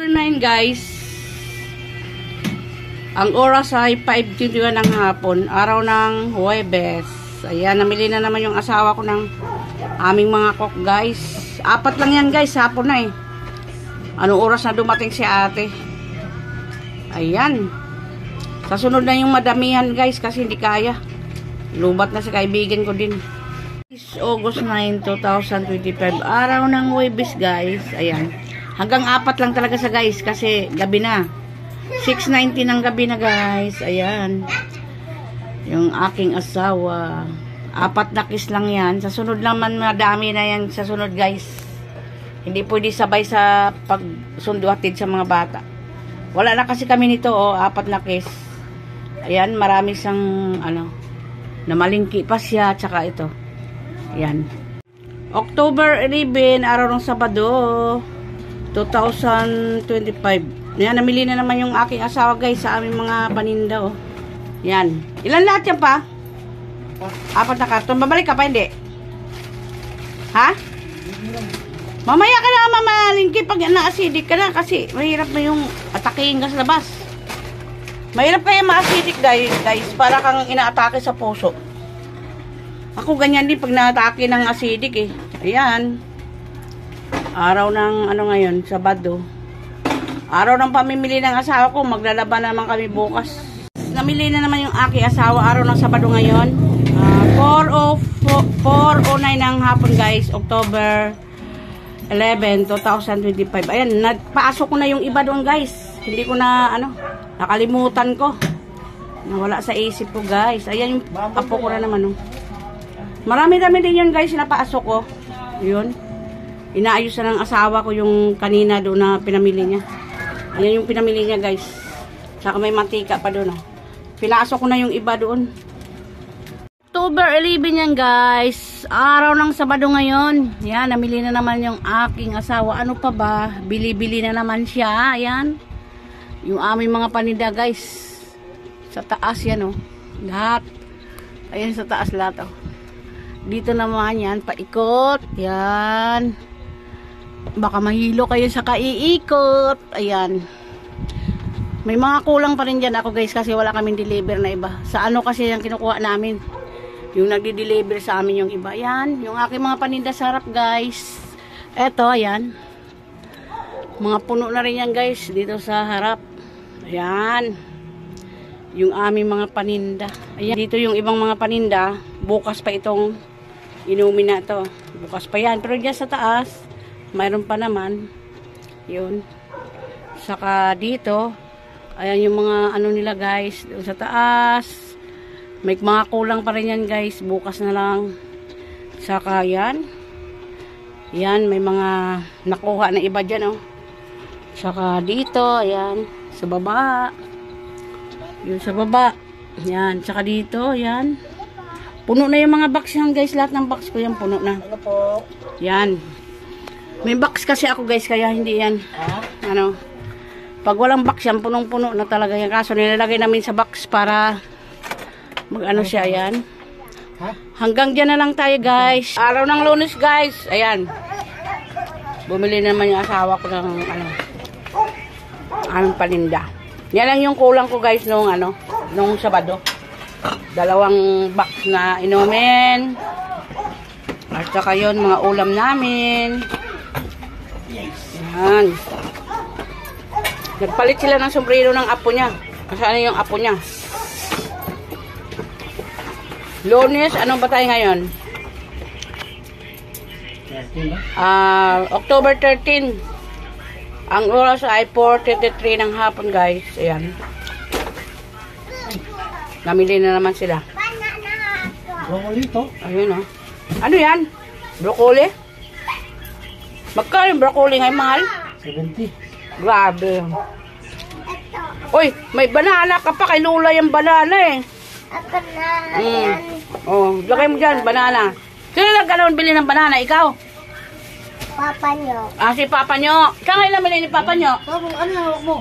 9 guys, ang oras ay 5:21 ng hapon, araw ng Huwebes. Ayan, namili na naman yung asawa ko ng aming mga cook guys. 4 lang yan guys, hapon na eh. Anong oras na dumating si ate? Ayan, sa sunod na yung madamihan guys kasi hindi kaya. Lubat na si kaibigan ko din. August 9, 2025, araw ng Huwebes guys. Ayan, hanggang 4 lang talaga sa guys kasi gabi na. 6:19 ng gabi na guys. Ayan, yung aking asawa. 4 na kiss lang yan. Sa sunod naman madami na yan sa sunod guys. Hindi pwede sabay sa pagsunduhatid sa mga bata. Wala na kasi kami nito 4 na kiss. Ayan, marami siyang namalingki pa siya. Tsaka ito. Ayan, October 11, araw ng Sabado 2025. Ayan, namili na naman yung aking asawa guys sa aming mga paninda Yan. Ilan lahat yan pa? 4 na karton. Babalik ka pa, hindi? Ha? Mamaya ka na mamalingki pag na-acidic ka na kasi mahirap na yung atakein ka sa labas. Mahirap kaya ma-acidic guys para kang inaatake sa puso. Ako ganyan din pag na-atake ng acidic eh. Ayan. Araw ng ngayon, Sabado. Araw ng pamimili ng asawa ko, maglalaban naman kami bukas. Namili na naman yung aking asawa araw ng Sabado ngayon. 4:09 ng hapon guys, October 11, 2025. Ayan, nagpaasok ko na yung iba doon guys. Hindi ko na nakalimutan ko. Nawala sa isip ko guys. Ayan yung apo ko na naman Marami-dami din yun guys, napaasok ko. Yun. Inaayos na ng asawa ko yung kanina doon na pinamili niya. Ayan yung pinamili niya guys. Saka may mantika pa doon. Pinasok ko na yung iba doon. October 11 yan guys. Araw ng Sabado ngayon. Yan, namili na naman yung aking asawa. Ano pa ba? Bili-bili na naman siya. Ayan. Yung aming mga paninda guys. Sa taas yan lahat. Ayan sa taas lahat Dito naman yan, paikot. Yan. Baka mahilo kayo sa kaiikot. Ayan. May mga kulang pa rin dyan ako guys kasi wala kaming deliver na iba. Sa kasi yung kinukuha namin. Yung nagdi-deliver sa amin yung iba. Ayan. Yung aking mga paninda sa harap guys. Eto, ayan. Mga puno na rin yan guys. Dito sa harap. Ayan. Yung aming mga paninda. Ayan. Dito yung ibang mga paninda. Bukas pa itong inumin na to. Bukas pa yan. Pero dyan sa taas, mayroon pa naman. Yun. Saka dito, ayan yung mga nila guys. Doon sa taas. May mga kulang pa rin yan guys. Bukas na lang. Saka yan. Yan, may mga nakuha na iba dyan Saka dito, ayan. Sa baba. Yun sa baba. Yan. Saka dito, ayan. Puno na yung mga box yan guys. Lahat ng box ko yan puno na. Ano po? Yan. May box kasi ako guys. Kaya hindi yan. Pag walang box yan, punong-puno na talaga yan. Kaso nilalagay namin sa box para siya yan. Hanggang dyan na lang tayo guys. Araw ng Lunes guys. Ayan. Bumili naman yung asawa ko ng aming paninda. Yan lang yung kulang ko guys nung Sabado. 2 box na inumin. At saka yun, mga ulam namin. Yan. Nagpalit sila ng sombrero ng apo niya. Kasi yung apo niya? Lunes, ano ba tayo ngayon? October 13. Ang oras ay 4:33 ng hapon guys. Ayan. Namili na naman sila. Broccoli to. Ayun Ano yan? Broccoli? Magkano yung broccoli ngayon, mahal? 70. Grabe. Uy, may banana ka pa. Kay Lula yung banana lagay mo dyan, banana. Sino nagkaroon bili ng banana? Ikaw? Papa nyo. Si Papa nyo. Ikaw ngayon namili ni Papa nyo? Ano yung hawak mo?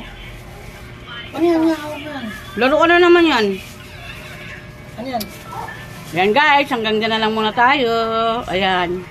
Ano yan hawak mo yan? Laro na naman yan. Ano yan? Yan guys, hanggang dyan na lang muna tayo. Ayan.